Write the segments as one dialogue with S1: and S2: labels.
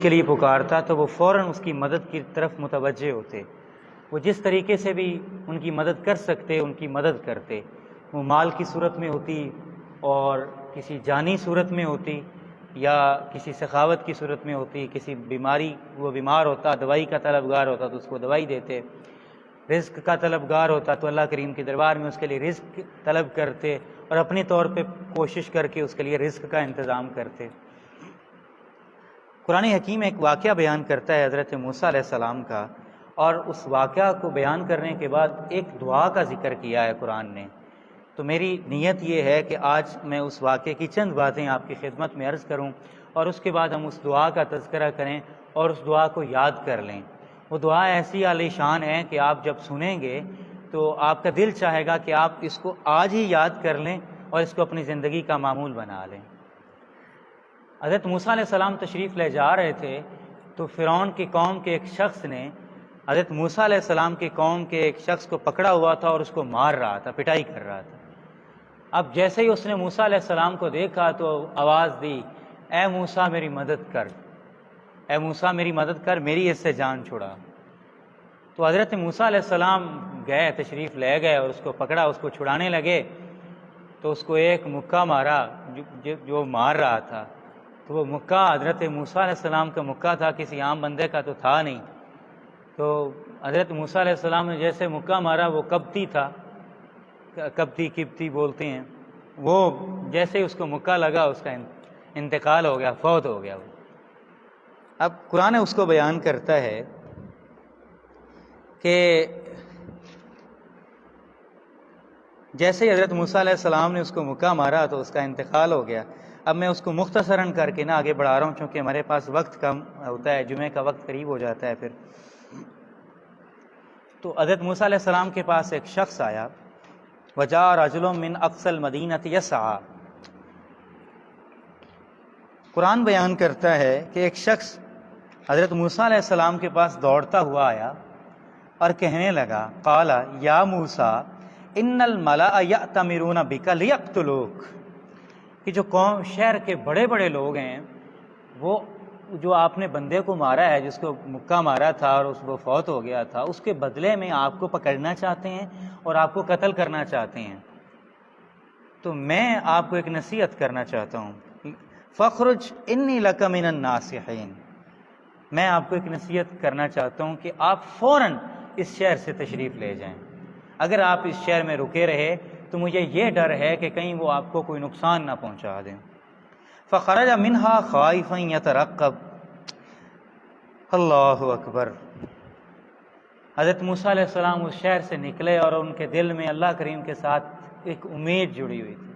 S1: کے لیے پکارتا تو وہ فوراً اس کی مدد کی طرف متوجہ ہوتے، وہ جس طریقے سے بھی ان کی مدد کر سکتے ان کی مدد کرتے، وہ مال کی صورت میں ہوتی اور کسی جانی صورت میں ہوتی یا کسی سخاوت کی صورت میں ہوتی، کسی بیماری وہ بیمار ہوتا دوائی کا طلبگار ہوتا تو اس کو دوائی دیتے، رزق کا طلبگار ہوتا تو اللہ کریم کے دربار میں اس کے لیے رزق طلب کرتے اور اپنے طور پہ کوشش کر کے اس کے لیے رزق کا انتظام کرتے۔ قرآن حکیم ایک واقعہ بیان کرتا ہے حضرت موسیٰ علیہ السلام کا، اور اس واقعہ کو بیان کرنے کے بعد ایک دعا کا ذکر کیا ہے قرآن نے۔ تو میری نیت یہ ہے کہ آج میں اس واقعے کی چند باتیں آپ کی خدمت میں عرض کروں اور اس کے بعد ہم اس دعا کا تذکرہ کریں اور اس دعا کو یاد کر لیں۔ وہ دعا ایسی عالی شان ہے کہ آپ جب سنیں گے تو آپ کا دل چاہے گا کہ آپ اس کو آج ہی یاد کر لیں اور اس کو اپنی زندگی کا معمول بنا لیں۔ حضرت موسیٰ علیہ السلام تشریف لے جا رہے تھے تو فرعون کی قوم کے ایک شخص نے حضرت موسیٰ علیہ السلام کی قوم کے ایک شخص کو پکڑا ہوا تھا اور اس کو مار رہا تھا، پٹائی کر رہا تھا۔ اب جیسے ہی اس نے موسیٰ علیہ السلام کو دیکھا تو آواز دی، اے موسیٰ میری مدد کر، اے موسیٰ میری مدد کر، میری اس سے جان چھڑا۔ تو حضرت موسیٰ علیہ السلام گئے، تشریف لے گئے اور اس کو پکڑا، اس کو چھڑانے لگے تو اس کو ایک مکہ مارا جو مار رہا تھا، تو وہ مکہ حضرت موسیٰ علیہ السلام کا مکہ تھا، کسی عام بندے کا تو تھا نہیں۔ تو حضرت موسیٰ علیہ السلام نے جیسے مکہ مارا، وہ قبطی تھا، قبطی بولتے ہیں، وہ جیسے ہی اس کو مکہ لگا اس کا انتقال ہو گیا، فوت ہو گیا وہ۔ اب قرآن اس کو بیان کرتا ہے کہ جیسے ہی حضرت موسیٰ علیہ السلام نے اس کو مکہ مارا تو اس کا انتقال ہو گیا۔ اب میں اس کو مختصراً کر کے آگے بڑھا رہا ہوں چونکہ ہمارے پاس وقت کم ہوتا ہے، جمعے کا وقت قریب ہو جاتا ہے پھر۔ تو حضرت موسیٰ علیہ السلام کے پاس ایک شخص آیا، وَجَاءَ رَجُلٌ مِّنْ أَقْصَى الْمَدِينَةِ يَسْعَىٰ۔ قرآن بیان کرتا ہے کہ ایک شخص حضرت موسیٰ علیہ السلام کے پاس دوڑتا ہوا آیا اور کہنے لگا، قَالَ يَا مُوسَىٰ إِنَّ الْمَلَأَ يَأْتَمِرُونَ بِكَ لِيَقْتُلُوكَ، کہ جو قوم شہر کے بڑے بڑے لوگ ہیں، وہ جو آپ نے بندے کو مارا ہے، جس کو مکہ مارا تھا اور وہ فوت ہو گیا تھا، اس کے بدلے میں آپ کو پکڑنا چاہتے ہیں اور آپ کو قتل کرنا چاہتے ہیں۔ تو میں آپ کو ایک نصیحت کرنا چاہتا ہوں، فَخْرُجْ إِنِّي لَكَ مِنَ النَّاصِحِينَ، میں آپ کو ایک نصیحت کرنا چاہتا ہوں کہ آپ فوراً اس شہر سے تشریف لے جائیں۔ اگر آپ اس شہر میں رکے رہے تو مجھے یہ ڈر ہے کہ کہیں وہ آپ کو کوئی نقصان نہ پہنچا دیں۔ فخرج منها خائفا يترقب، اللہ اکبر۔ حضرت موسیٰ علیہ السلام اس شہر سے نکلے اور ان کے دل میں اللہ کریم کے ساتھ ایک امید جڑی ہوئی تھی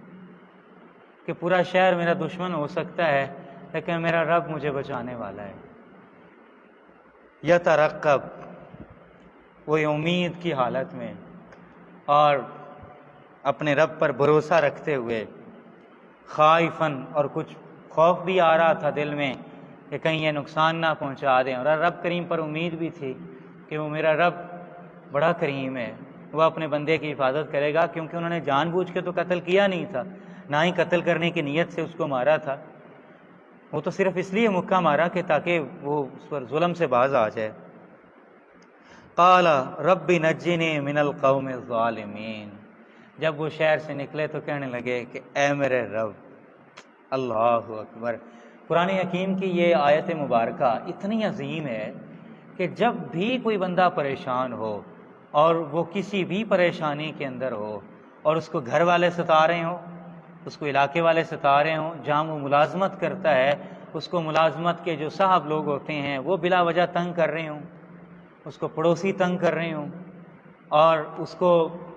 S1: کہ پورا شہر میرا دشمن ہو سکتا ہے لیکن میرا رب مجھے بچانے والا ہے۔ یترقب، وہ امید کی حالت میں اور اپنے رب پر بھروسہ رکھتے ہوئے، خائفاً، اور کچھ خوف بھی آ رہا تھا دل میں کہ کہیں یہ نقصان نہ پہنچا دیں، اور رب کریم پر امید بھی تھی کہ وہ میرا رب بڑا کریم ہے، وہ اپنے بندے کی حفاظت کرے گا، کیونکہ انہوں نے جان بوجھ کے تو قتل کیا نہیں تھا، نہ ہی قتل کرنے کی نیت سے اس کو مارا تھا، وہ تو صرف اس لیے مکہ مارا کہ تاکہ وہ اس پر ظلم سے باز آ جائے۔ قال رب نجنی من القوم الظالمین، جب وہ شہر سے نکلے تو کہنے لگے کہ اے میرے رب، اللہ اکبر۔ قرآن حکیم کی یہ آیت مبارکہ اتنی عظیم ہے کہ جب بھی کوئی بندہ پریشان ہو اور وہ کسی بھی پریشانی کے اندر ہو اور اس کو گھر والے ستا رہے ہوں، اس کو علاقے والے ستا رہے ہوں، جہاں وہ ملازمت کرتا ہے اس کو ملازمت کے جو صاحب لوگ ہوتے ہیں وہ بلا وجہ تنگ کر رہے ہوں، اس کو پڑوسی تنگ کر رہے ہوں، اور اس کو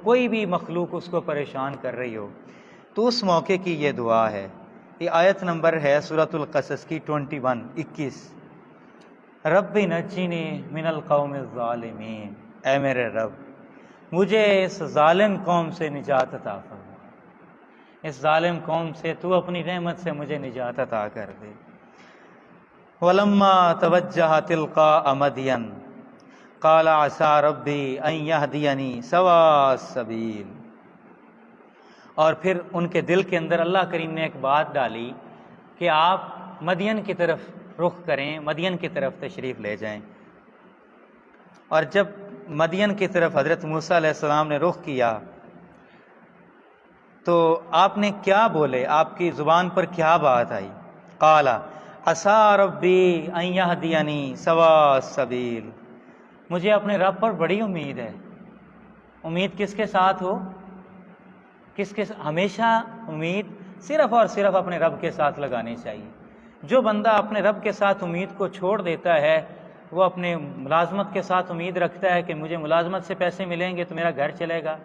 S1: کوئی بھی مخلوق اس کو پریشان کر رہی ہو، تو اس موقع کی یہ دعا ہے۔ یہ آیت نمبر ہے سورۃ القصص کی 21 رب نجنی من القوم الظالمین، اے میرے رب مجھے اس ظالم قوم سے نجات عطا فرما، اس ظالم قوم سے تو اپنی رحمت سے مجھے نجات عطا کر دے۔ وَلَمَّا تَوَجَّهَ تِلْقَاءَ مَدْيَنَ قَالَ عَسَىٰ رَبِّي أَن يَهْدِيَنِي سَوَاءَ السَّبِيلِ، اور پھر ان کے دل کے اندر اللہ کریم نے ایک بات ڈالی کہ آپ مدین کی طرف رخ کریں، مدین کی طرف تشریف لے جائیں۔ اور جب مدین کی طرف حضرت موسیٰ علیہ السلام نے رخ کیا تو آپ نے کیا بولے، آپ کی زبان پر کیا بات آئی؟ قال عسیٰ ربی ان یہدینی سواء السبیل، مجھے اپنے رب پر بڑی امید ہے۔ امید کس کے ساتھ ہو؟ ہمیشہ امید صرف اور صرف اپنے رب کے ساتھ لگانی چاہیے۔ جو بندہ اپنے رب کے ساتھ امید کو چھوڑ دیتا ہے، وہ اپنے ملازمت کے ساتھ امید رکھتا ہے کہ مجھے ملازمت سے پیسے ملیں گے تو میرا گھر چلے گا،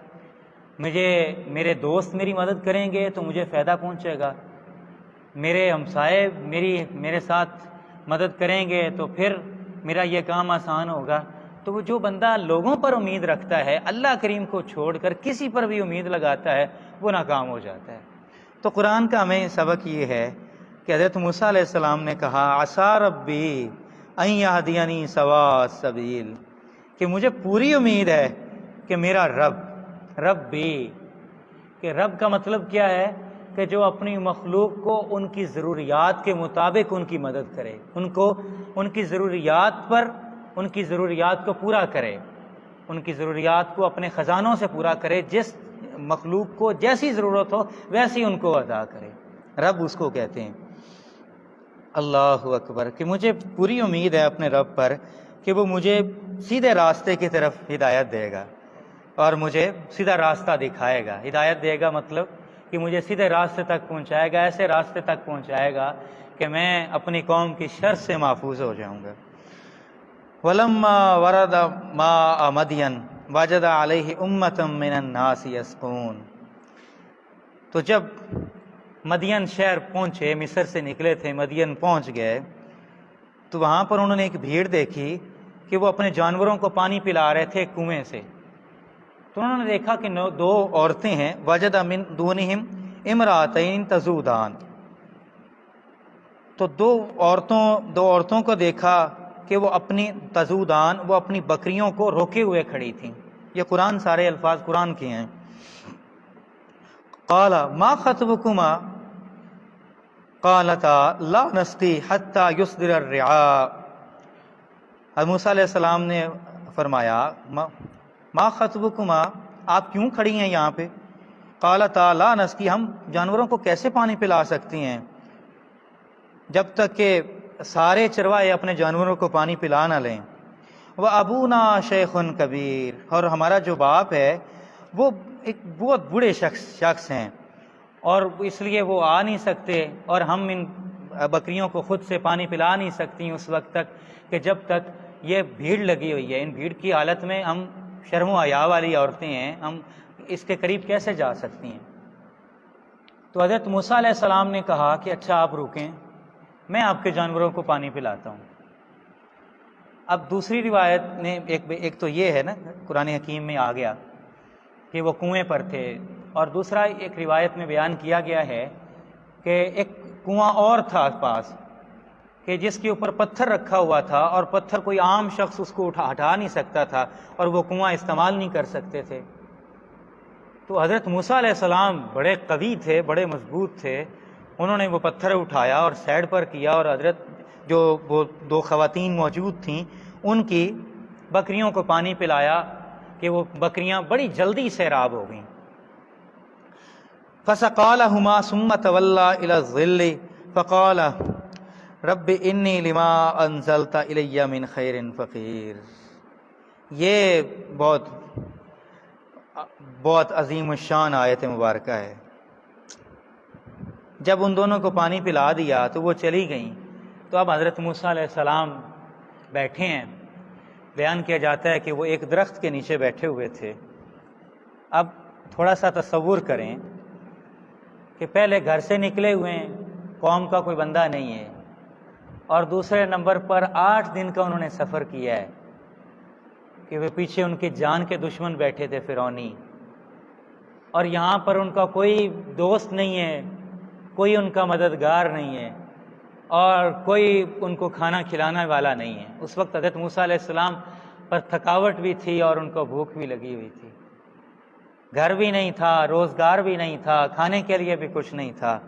S1: میرے دوست میری مدد کریں گے تو مجھے فائدہ پہنچے گا، میرے ہمسائے میرے ساتھ مدد کریں گے تو پھر میرا یہ کام آسان ہوگا۔ تو وہ جو بندہ لوگوں پر امید رکھتا ہے، اللہ کریم کو چھوڑ کر کسی پر بھی امید لگاتا ہے، وہ ناکام ہو جاتا ہے۔ تو قرآن کا ہمیں سبق یہ ہے کہ حضرت موسیٰ علیہ السلام نے کہا عسیٰ ربی ان یہدینی سواء السبیل، کہ مجھے پوری امید ہے کہ میرا ربی، کہ رب کا مطلب کیا ہے؟ کہ جو اپنی مخلوق کو ان کی ضروریات کے مطابق ان کی مدد کرے، ان کی ضروریات کو پورا کرے، ان کی ضروریات کو اپنے خزانوں سے پورا کرے، جس مخلوق کو جیسی ضرورت ہو ویسی ان کو عطا کرے، رب اس کو کہتے ہیں۔ اللہ اکبر، کہ مجھے پوری امید ہے اپنے رب پر کہ وہ مجھے سیدھے راستے کی طرف ہدایت دے گا اور مجھے سیدھا راستہ دکھائے گا۔ ہدایت دے گا مطلب کہ مجھے سیدھے راستے تک پہنچائے گا، ایسے راستے تک پہنچائے گا کہ میں اپنی قوم کی شر سے محفوظ ہو جاؤں گا۔ وَلَمَّا وَرَدَ مَاءَ مَدْيَنَ وَجَدَ عَلَيْهِ أُمَّةً مِّنَ النَّاسِ يَسْقُونَ، تو جب مدین شہر پہنچے، مصر سے نکلے تھے، مدین پہنچ گئے تو وہاں پر انہوں نے ایک بھیڑ دیکھی کہ وہ اپنے جانوروں کو پانی پلا رہے تھے کنویں سے۔ تو انہوں نے دیکھا کہ دو عورتیں ہیں، وجد من دونہم امراتین تذودان، تو دو عورتوں کو دیکھا کہ وہ اپنی بکریوں کو روکے ہوئے کھڑی تھیں۔ یہ قرآن، سارے الفاظ قرآن کے ہیں۔ قال ما خطبکما قالتا لا نسقی حتی یصدر الرعاء، موسیٰ علیہ السلام نے فرمایا ما خطبکما، آپ کیوں کھڑی ہیں یہاں پہ؟ قالتا لا نسقی، ہم جانوروں کو کیسے پانی پلا سکتی ہیں جب تک کہ سارے چروائے اپنے جانوروں کو پانی پلا نہ لیں۔ وَأَبُونَا شَيْخٌ کبیر، اور ہمارا جو باپ ہے وہ ایک بہت بوڑھے شخص ہیں اور اس لیے وہ آ نہیں سکتے، اور ہم ان بکریوں کو خود سے پانی پلا نہیں سکتی اس وقت تک کہ جب تک یہ بھیڑ لگی ہوئی ہے۔ ان بھیڑ کی حالت میں ہم شرم و حیا والی عورتیں ہیں، ہم اس کے قریب کیسے جا سکتی ہیں؟ تو حضرت موسیٰ علیہ السلام نے کہا کہ اچھا آپ رکیں، میں آپ کے جانوروں کو پانی پلاتا ہوں۔ اب دوسری روایت نے ایک تو یہ ہے نا، قرآن حکیم میں آ گیا کہ وہ کنویں پر تھے، اور دوسرا ایک روایت میں بیان کیا گیا ہے کہ ایک کنواں اور تھا پاس کہ جس کے اوپر پتھر رکھا ہوا تھا، اور پتھر کوئی عام شخص اس کو ہٹا نہیں سکتا تھا، اور وہ کنواں استعمال نہیں کر سکتے تھے۔ تو حضرت موسیٰ علیہ السلام بڑے قوی تھے، بڑے مضبوط تھے، انہوں نے وہ پتھر اٹھایا اور سائڈ پر کیا، اور حضرت جو وہ دو خواتین موجود تھیں ان کی بکریوں کو پانی پلایا کہ وہ بکریاں بڑی جلدی سیراب ہو گئیں۔ فَسَقَىٰ لَهُمَا ثُمَّ تَوَلَّىٰ إِلَى الظِّلِّ فَقَالَ رَبِّ إِنِّي لِمَا أَنزَلْتَ إِلَيَّ مِنْ خَيْرٍ فَقِيرٌ۔ یہ بہت عظیم الشان آیت مبارکہ ہے۔ جب ان دونوں کو پانی پلا دیا تو وہ چلی گئیں، تو اب حضرت موسیٰ علیہ السلام بیٹھے ہیں۔ بیان کیا جاتا ہے کہ وہ ایک درخت کے نیچے بیٹھے ہوئے تھے۔ اب تھوڑا سا تصور کریں کہ پہلے گھر سے نکلے ہوئے ہیں، قوم کا کوئی بندہ نہیں ہے، اور دوسرے نمبر پر 8 دن کا انہوں نے سفر کیا ہے کہ وہ پیچھے ان کی جان کے دشمن بیٹھے تھے فرعونی، اور یہاں پر ان کا کوئی دوست نہیں ہے، کوئی ان کا مددگار نہیں ہے، اور کوئی ان کو کھانا کھلانے والا نہیں ہے۔ اس وقت حضرت موسیٰ علیہ السلام پر تھکاوٹ بھی تھی اور ان کو بھوک بھی لگی ہوئی تھی، گھر بھی نہیں تھا، روزگار بھی نہیں تھا، کھانے کے لیے بھی کچھ نہیں تھا،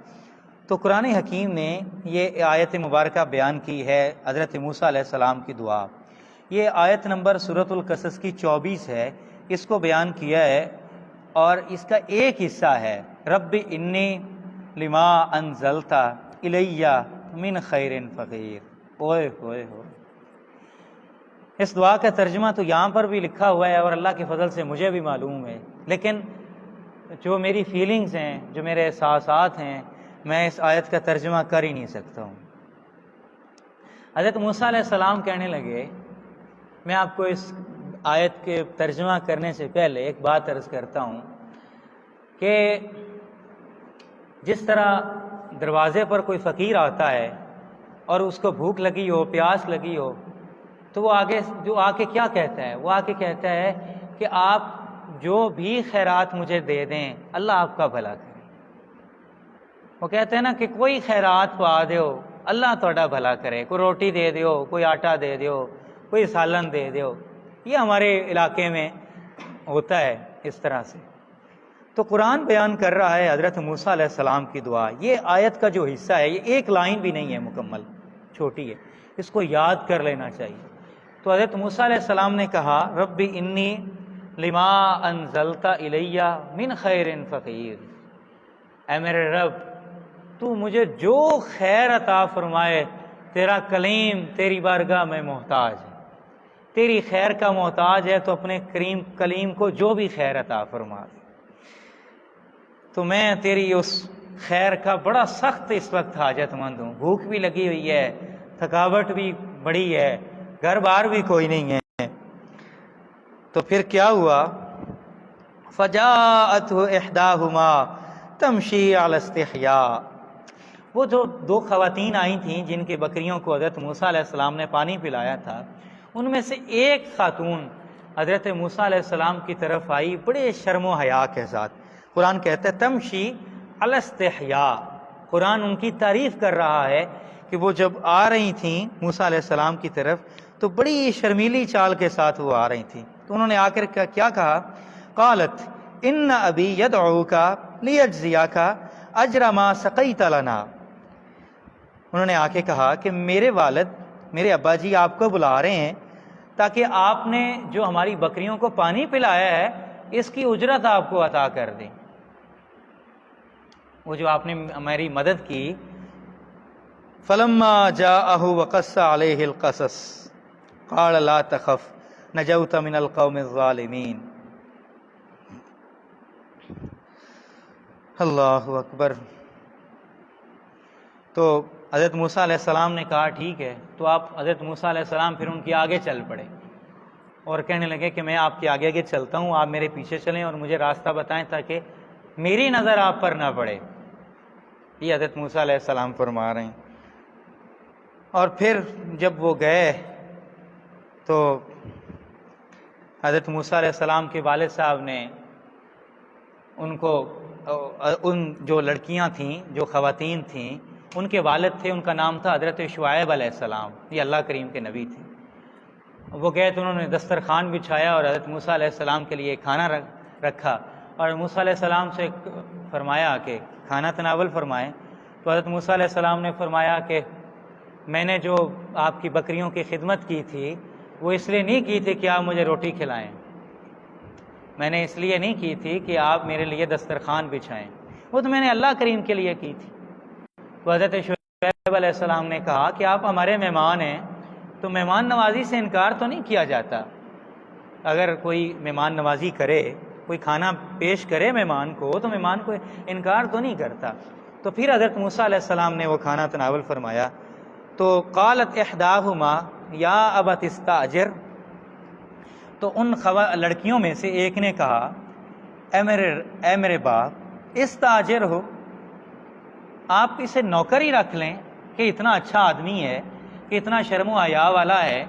S1: تو قرآن حکیم نے یہ آیت مبارکہ بیان کی ہے حضرت موسیٰ علیہ السلام کی دعا. یہ آیت نمبر سورۃ القصص کی 24 ہے، اس کو بیان کیا ہے، اور اس کا ایک حصہ ہے رب انی لما انزلت الی من خیر فقیر. اوئے ہوئے ہو، اس دعا کا ترجمہ تو یہاں پر بھی لکھا ہوا ہے اور اللہ کے فضل سے مجھے بھی معلوم ہے، لیکن جو میری فیلنگز ہیں، جو میرے احساسات ہیں، میں اس آیت کا ترجمہ کر ہی نہیں سکتا ہوں. حضرت موسیٰ علیہ السلام کہنے لگے، میں آپ کو اس آیت کے ترجمہ کرنے سے پہلے ایک بات عرض کرتا ہوں کہ جس طرح دروازے پر کوئی فقیر آتا ہے اور اس کو بھوک لگی ہو، پیاس لگی ہو، تو وہ آ کے کیا کہتا ہے؟ وہ آ کے کہتا ہے کہ آپ جو بھی خیرات مجھے دے دیں اللہ آپ کا بھلا کرے. وہ کہتے ہیں نا کہ کوئی خیرات پا دیو اللہ تہاڈا بھلا کرے، کوئی روٹی دے دیو، کوئی آٹا دے دیو، کوئی سالن دے دیو. یہ ہمارے علاقے میں ہوتا ہے اس طرح سے. تو قرآن بیان کر رہا ہے حضرت موسیٰ علیہ السلام کی دعا. یہ آیت کا جو حصہ ہے، یہ ایک لائن بھی نہیں ہے مکمل، چھوٹی ہے، اس کو یاد کر لینا چاہیے. تو حضرت موسیٰ علیہ السلام نے کہا رب انی لما انزلت الی من خیر فقیر. اے میرے رب، تو مجھے جو خیر عطا فرمائے، تیرا کلیم تیری بارگاہ میں محتاج ہے، تیری خیر کا محتاج ہے، تو اپنے کلیم کو جو بھی خیر عطا فرما دے. تو میں تیری اس خیر کا بڑا سخت اس وقت حاجت مند ہوں. بھوک بھی لگی ہوئی ہے، تھکاوٹ بھی بڑی ہے، گھر بار بھی کوئی نہیں ہے. تو پھر کیا ہوا؟ فجاءته احداهما تمشی علی استحیاء. وہ جو دو خواتین آئی تھیں جن کی بکریوں کو حضرت موسیٰ علیہ السلام نے پانی پلایا تھا، ان میں سے ایک خاتون حضرت موسیٰ علیہ السلام کی طرف آئی بڑے شرم و حیا کے ساتھ. قرآن کہتا ہے تمشی علی استحیاء. قرآن ان کی تعریف کر رہا ہے کہ وہ جب آ رہی تھیں موسیٰ علیہ السلام کی طرف تو بڑی شرمیلی چال کے ساتھ وہ آ رہی تھیں. تو انہوں نے آ کر کیا کہا؟ قالت ان ابی یدعوک لیجزیک اجر ما سقیت لنا. انہوں نے آ کے کہا کہ میرے والد، میرے ابا جی آپ کو بلا رہے ہیں تاکہ آپ نے جو ہماری بکریوں کو پانی پلایا ہے اس کی اجرت آپ کو عطا کر دیں. وہ جو آپ نے ہماری مدد کی. فلما جاءہ وقص علیہ القصص قال لا تخف نجوت من القوم الظالمین. اللہ اکبر. تو حضرت موسیٰ علیہ السلام نے کہا ٹھیک ہے. تو حضرت موسیٰ علیہ السلام پھر ان کے آگے چل پڑے اور کہنے لگے کہ میں آپ کے آگے آگے چلتا ہوں، آپ میرے پیچھے چلیں اور مجھے راستہ بتائیں تاکہ میری نظر آپ پر نہ پڑے. یہ حضرت موسیٰ علیہ السلام فرما رہے ہیں. اور پھر جب وہ گئے تو حضرت موسیٰ علیہ السلام کے والد صاحب نے ان جو لڑکیاں تھیں، جو خواتین تھیں، ان کے والد تھے، ان کا نام تھا حضرت شعیب علیہ السلام. یہ اللہ کریم کے نبی تھے. وہ گئے تو انہوں نے دسترخوان بچھایا اور حضرت موسیٰ علیہ السلام کے لیے کھانا رکھا اور موسیٰ علیہ السلام سے فرمایا کہ کھانا تناول فرمائیں. تو حضرت موسیٰ علیہ السلام نے فرمایا کہ میں نے جو آپ کی بکریوں کی خدمت کی تھی وہ اس لیے نہیں کی تھی کہ آپ مجھے روٹی کھلائیں، میں نے اس لیے نہیں کی تھی کہ آپ میرے لیے دسترخوان بچھائیں، وہ تو میں نے اللہ کریم کے لیے کی تھی. تو حضرت شعیب علیہ السلام نے کہا کہ آپ ہمارے مہمان ہیں تو مہمان نوازی سے انکار تو نہیں کیا جاتا. اگر کوئی مہمان نوازی کرے، کوئی کھانا پیش کرے مہمان کو، تو مہمان کو انکار تو نہیں کرتا. تو پھر حضرت موسیٰ علیہ السلام نے وہ کھانا تناول فرمایا. تو قالت احداہما یا ابت استاجر. تو ان لڑکیوں میں سے ایک نے کہا اے میرے باپ استاجر ہو، آپ اسے نوکر ہی رکھ لیں کہ اتنا اچھا آدمی ہے، کہ اتنا شرم و حیا والا ہے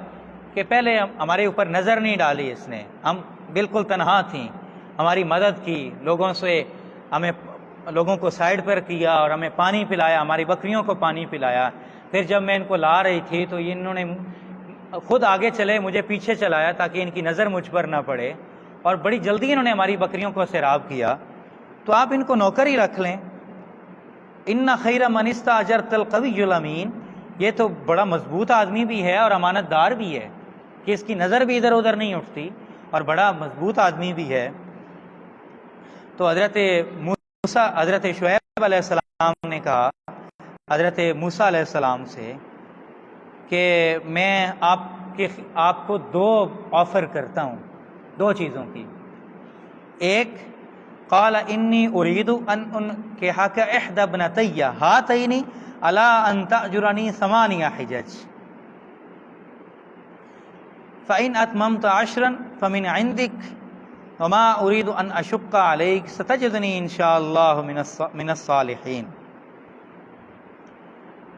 S1: کہ پہلے ہمارے اوپر نظر نہیں ڈالی اس نے، ہم بالکل تنہا تھیں، ہماری مدد کی، لوگوں کو سائڈ پر کیا اور ہمیں پانی پلایا، ہماری بکریوں کو پانی پلایا. پھر جب میں ان کو لا رہی تھی تو انہوں نے خود آگے چلے، مجھے پیچھے چلایا تاکہ ان کی نظر مجھ پر نہ پڑے، اور بڑی جلدی انہوں نے ہماری بکریوں کو سیراب کیا. تو آپ ان کو نوکر ہی رکھ لیں. ان خیر من استاجرت القوی الامین، یہ تو بڑا مضبوط آدمی بھی ہے اور امانت دار بھی ہے کہ اس کی نظر بھی ادھر ادھر نہیں اٹھتی، اور بڑا مضبوط آدمی بھی ہے۔ تو حضرت شعیب علیہ السلام نے کہا حضرت موسیٰ علیہ السلام سے کہ میں آپ کو دو آفر کرتا ہوں، دو چیزوں کی۔ ایک، قال انی اريد ان انکحک احدی ابنتی ہاتین علی ان تأجرنی 8 حجج فإن اتممت 10 فمن عندک وما اريد ان اشق علیک ستجدنی ان شاء اللہ من الصالحین۔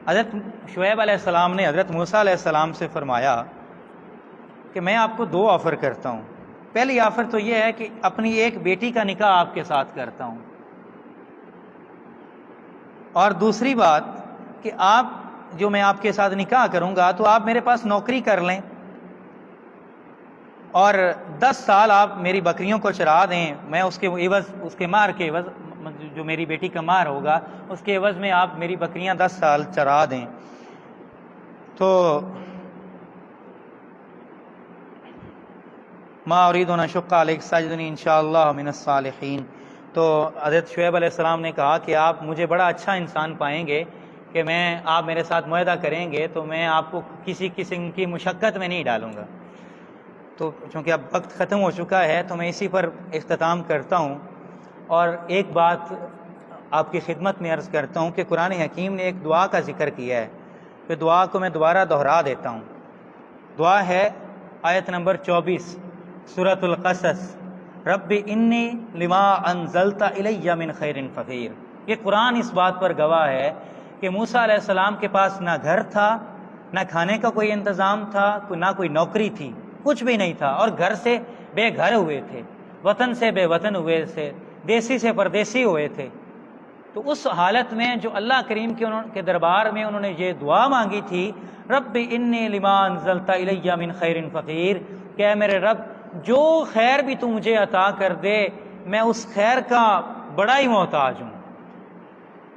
S1: حضرت شعیب علیہ السلام نے حضرت موسیٰ علیہ السلام سے فرمایا کہ میں آپ کو 2 آفر کرتا ہوں۔ پہلی آفر تو یہ ہے کہ اپنی ایک بیٹی کا نکاح آپ کے ساتھ کرتا ہوں، اور دوسری بات کہ جو میں آپ کے ساتھ نکاح کروں گا تو آپ میرے پاس نوکری کر لیں، اور 10 سال آپ میری بکریوں کو چرا دیں، میں اس کے مہر کے عوض، جو میری بیٹی کا مہر ہوگا اس کے عوض میں آپ میری بکریاں 10 سال چرا دیں۔ تو ما اريد ان اشق علیک ستجدنی ان شاء اللہ من الصالحین۔ تو حضرت شعیب علیہ السلام نے کہا کہ آپ مجھے بڑا اچھا انسان پائیں گے کہ آپ میرے ساتھ معاہدہ کریں گے تو میں آپ کو کسی قسم کی مشقت میں نہیں ڈالوں گا۔ تو چونکہ اب وقت ختم ہو چکا ہے تو میں اسی پر اختتام کرتا ہوں، اور ایک بات آپ کی خدمت میں عرض کرتا ہوں کہ قرآن حکیم نے ایک دعا کا ذکر کیا ہے، کہ دعا کو میں دوبارہ دہرا دیتا ہوں۔ دعا ہے آیت نمبر 24 سورۃ القصص، رب انی لما انزلت الی من خیر فقیر۔ یہ قرآن اس بات پر گواہ ہے کہ موسیٰ علیہ السلام کے پاس نہ گھر تھا، نہ کھانے کا کوئی انتظام تھا، نہ کوئی نوکری تھی، کچھ بھی نہیں تھا، اور گھر سے بے گھر ہوئے تھے، وطن سے بے وطن ہوئے تھے، دیسی سے پردیسی ہوئے تھے۔ تو اس حالت میں جو اللہ کریم کے دربار میں انہوں نے یہ دعا مانگی تھی، رب انی لما انزلت الی من خیر فقیر، کہ اے میرے رب جو خیر بھی تو مجھے عطا کر دے میں اس خیر کا بڑا ہی محتاج ہوں۔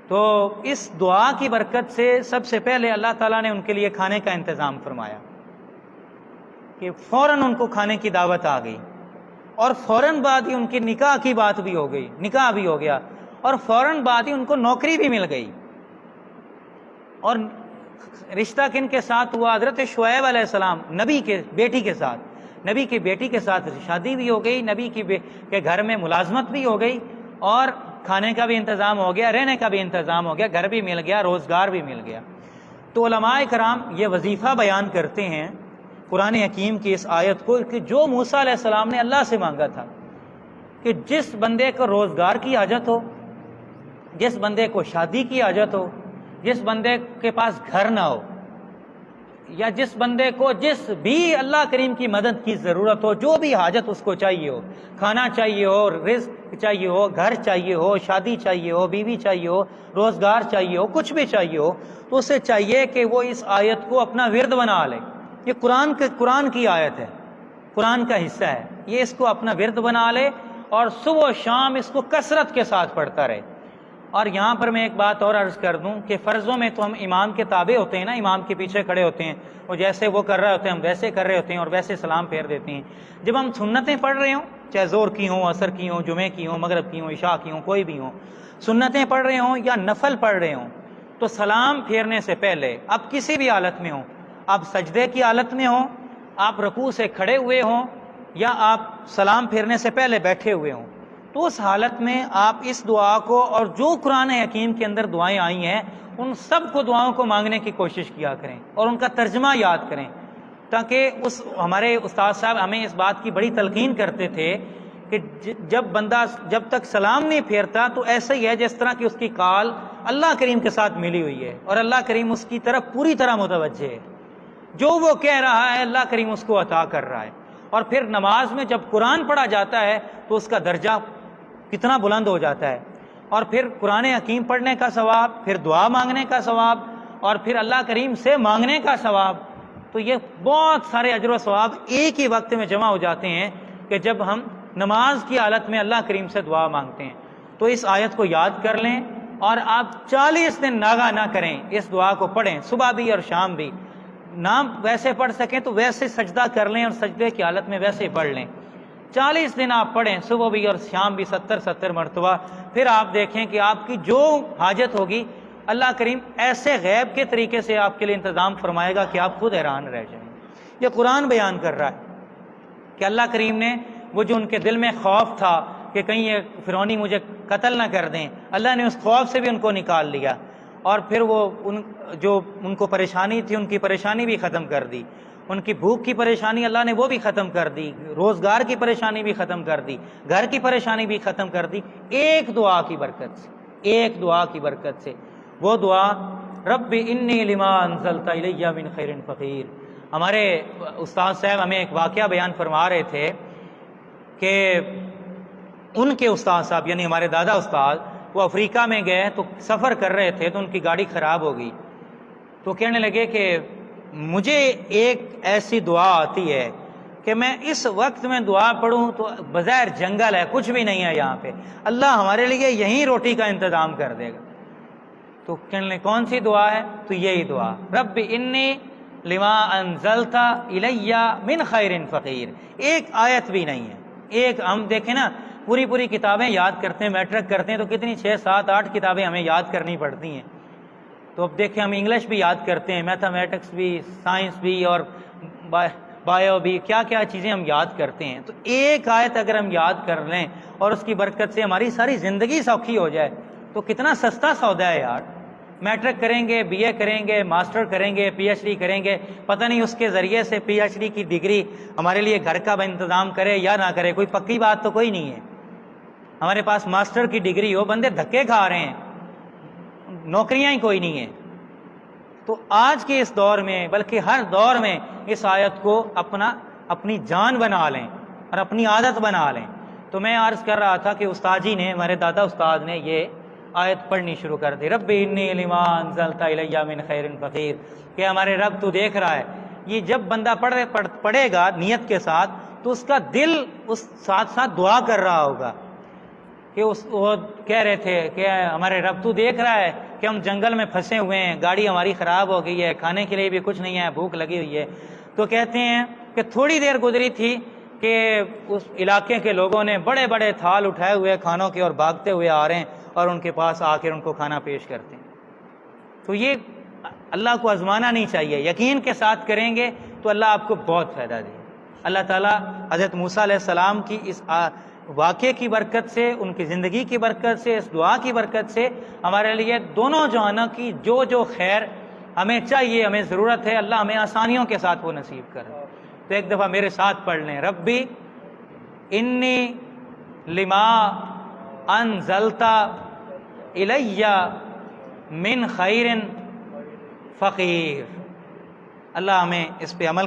S1: تو اس دعا کی برکت سے سب سے پہلے اللہ تعالیٰ نے ان کے لیے کھانے کا انتظام فرمایا، کہ فوراً ان کو کھانے کی دعوت آ گئی، اور فوراً بعد ہی ان کی نکاح کی بات بھی ہو گئی، نکاح بھی ہو گیا، اور فوراً بعد ہی ان کو نوکری بھی مل گئی۔ اور رشتہ کن کے ساتھ ہوا؟ حضرت شعیب علیہ السلام نبی کے بیٹی کے ساتھ، نبی کی بیٹی کے ساتھ شادی بھی ہو گئی، نبی کے گھر میں ملازمت بھی ہو گئی، اور کھانے کا بھی انتظام ہو گیا، رہنے کا بھی انتظام ہو گیا، گھر بھی مل گیا، روزگار بھی مل گیا۔ تو علماء کرام یہ وظیفہ بیان کرتے ہیں قرآن حکیم کی اس آیت کو، کہ جو موسیٰ علیہ السلام نے اللہ سے مانگا تھا کہ جس بندے کو روزگار کی حاجت ہو، جس بندے کو شادی کی حاجت ہو، جس بندے کے پاس گھر نہ ہو، یا جس بندے کو جس بھی اللہ کریم کی مدد کی ضرورت ہو، جو بھی حاجت اس کو چاہیے ہو، کھانا چاہیے ہو، رزق چاہیے ہو، گھر چاہیے ہو، شادی چاہیے ہو، بیوی چاہیے ہو، روزگار چاہیے ہو، کچھ بھی چاہیے ہو، تو اسے چاہیے کہ وہ اس آیت کو اپنا ورد بنا لے۔ یہ قرآن کی آیت ہے، قرآن کا حصہ ہے، یہ اس کو اپنا ورد بنا لے، اور صبح و شام اس کو کثرت کے ساتھ پڑھتا رہے۔ اور یہاں پر میں ایک بات اور عرض کر دوں کہ فرضوں میں تو ہم امام کے تابع ہوتے ہیں نا، امام کے پیچھے کھڑے ہوتے ہیں، وہ جیسے وہ کر رہے ہوتے ہیں ہم ویسے کر رہے ہوتے ہیں، اور ویسے سلام پھیر دیتے ہیں۔ جب ہم سنتیں پڑھ رہے ہوں، چاہے زور کی ہوں، عصر کی ہوں، جمعے کی ہوں، مغرب کی ہوں، عشاء کی ہوں، کوئی بھی ہوں، سنتیں پڑھ رہے ہوں یا نفل پڑھ رہے ہوں، تو سلام پھیرنے سے پہلے آپ کسی بھی حالت میں ہوں، آپ سجدے کی حالت میں ہوں، آپ رکوع سے کھڑے ہوئے ہوں، یا آپ سلام پھیرنے سے پہلے بیٹھے ہوئے ہوں، تو اس حالت میں آپ اس دعا کو، اور جو قرآن حکیم کے اندر دعائیں آئی ہیں ان سب کو دعاؤں کو مانگنے کی کوشش کیا کریں، اور ان کا ترجمہ یاد کریں، تاکہ ہمارے استاد صاحب ہمیں اس بات کی بڑی تلقین کرتے تھے کہ جب تک سلام نہیں پھیرتا تو ایسا ہی ہے جس طرح کہ اس کی کال اللہ کریم کے ساتھ ملی ہوئی ہے، اور اللہ کریم اس کی طرف پوری طرح متوجہ ہے، جو وہ کہہ رہا ہے اللہ کریم اس کو عطا کر رہا ہے۔ اور پھر نماز میں جب قرآن پڑھا جاتا ہے تو اس کا درجہ کتنا بلند ہو جاتا ہے، اور پھر قرآن حکیم پڑھنے کا ثواب، پھر دعا مانگنے کا ثواب، اور پھر اللہ کریم سے مانگنے کا ثواب، تو یہ بہت سارے اجر و ثواب ایک ہی وقت میں جمع ہو جاتے ہیں کہ جب ہم نماز کی حالت میں اللہ کریم سے دعا مانگتے ہیں۔ تو اس آیت کو یاد کر لیں، اور آپ 40 دن ناغہ نہ کریں، اس دعا کو پڑھیں صبح بھی اور شام بھی، نہ ویسے پڑھ سکیں تو ویسے سجدہ کر لیں اور سجدے کی حالت میں ویسے پڑھ لیں، 40 دن آپ پڑھیں صبح بھی اور شام بھی 70 مرتبہ، پھر آپ دیکھیں کہ آپ کی جو حاجت ہوگی اللہ کریم ایسے غیب کے طریقے سے آپ کے لیے انتظام فرمائے گا کہ آپ خود حیران رہ جائیں۔ یہ قرآن بیان کر رہا ہے کہ اللہ کریم نے وہ جو ان کے دل میں خوف تھا کہ کہیں یہ فرعونی مجھے قتل نہ کر دیں، اللہ نے اس خوف سے بھی ان کو نکال لیا، اور پھر وہ جو ان کو پریشانی تھی ان کی پریشانی بھی ختم کر دی، ان کی بھوک کی پریشانی اللہ نے وہ بھی ختم کر دی، روزگار کی پریشانی بھی ختم کر دی، گھر کی پریشانی بھی ختم کر دی، ایک دعا کی برکت سے، ایک دعا کی برکت سے۔ وہ دعا رب انی لما انزلت الی من خیر فقیر۔ ہمارے استاد صاحب ہمیں ایک واقعہ بیان فرما رہے تھے کہ ان کے استاد صاحب یعنی ہمارے دادا استاد وہ افریقہ میں گئے تو سفر کر رہے تھے تو ان کی گاڑی خراب ہو گئی، تو کہنے لگے کہ مجھے ایک ایسی دعا آتی ہے کہ میں اس وقت میں دعا پڑھوں تو بظاہر جنگل ہے، کچھ بھی نہیں ہے یہاں پہ، اللہ ہمارے لیے یہیں روٹی کا انتظام کر دے گا۔ تو کہنے لگے کون سی دعا ہے؟ تو یہی دعا رب انی لما انزلت الی من خیر فقیر۔ ایک آیت بھی نہیں ہے، ایک ہم دیکھیں نا پوری کتابیں یاد کرتے ہیں، میٹرک کرتے ہیں تو کتنی 6 7 8 کتابیں ہمیں یاد کرنی پڑتی ہیں، تو اب دیکھیں ہم انگلش بھی یاد کرتے ہیں، میتھمیٹکس بھی، سائنس بھی اور بایو بھی، کیا کیا چیزیں ہم یاد کرتے ہیں۔ تو ایک آیت اگر ہم یاد کر لیں اور اس کی برکت سے ہماری ساری زندگی سوکھی ہو جائے تو کتنا سستا سودا ہے یار۔ میٹرک کریں گے، بی اے کریں گے، ماسٹر کریں گے، پی ایچ ڈی کریں گے، پتہ نہیں اس کے ذریعے سے پی ایچ ڈی کی ڈگری ہمارے لیے گھر کا انتظام کرے یا نہ کرے، کوئی پکی بات تو کوئی نہیں ہے۔ ہمارے پاس ماسٹر کی ڈگری ہو، بندے دھکے کھا رہے ہیں، نوکریاں ہی کوئی نہیں ہیں۔ تو آج کے اس دور میں بلکہ ہر دور میں اس آیت کو اپنی جان بنا لیں اور اپنی عادت بنا لیں۔ تو میں عرض کر رہا تھا کہ استاد جی نے، ہمارے دادا استاد نے یہ آیت پڑھنی شروع کر دی، رب انی لما انزلت الی من خیر فقیر، کہ ہمارے رب تو دیکھ رہا ہے۔ یہ جب بندہ پڑھے گا نیت کے ساتھ تو اس کا دل اس ساتھ ساتھ دعا کر رہا ہوگا کہ وہ کہہ رہے تھے کہ ہمارے رب تو دیکھ رہا ہے کہ ہم جنگل میں پھنسے ہوئے ہیں، گاڑی ہماری خراب ہو گئی ہے، کھانے کے لیے بھی کچھ نہیں ہے، بھوک لگی ہوئی ہے۔ تو کہتے ہیں کہ تھوڑی دیر گزری تھی کہ اس علاقے کے لوگوں نے بڑے بڑے تھال اٹھائے ہوئے کھانوں کے اور بھاگتے ہوئے آ رہے ہیں اور ان کے پاس آ کر ان کو کھانا پیش کرتے ہیں۔ تو یہ اللہ کو آزمانا نہیں چاہیے، یقین کے ساتھ کریں گے تو اللہ آپ کو بہت فائدہ دے۔ اللہ تعالیٰ حضرت موسیٰ علیہ السلام کی اس واقعے کی برکت سے، ان کی زندگی کی برکت سے، اس دعا کی برکت سے ہمارے لیے دونوں جہانوں کی جو خیر ہمیں چاہیے، ہمیں ضرورت ہے، اللہ ہمیں آسانیوں کے ساتھ وہ نصیب کرے۔ تو ایک دفعہ میرے ساتھ پڑھ لیں، ربی انی لما انزلت الی من خیر فقیر۔ اللہ ہمیں اس پہ عمل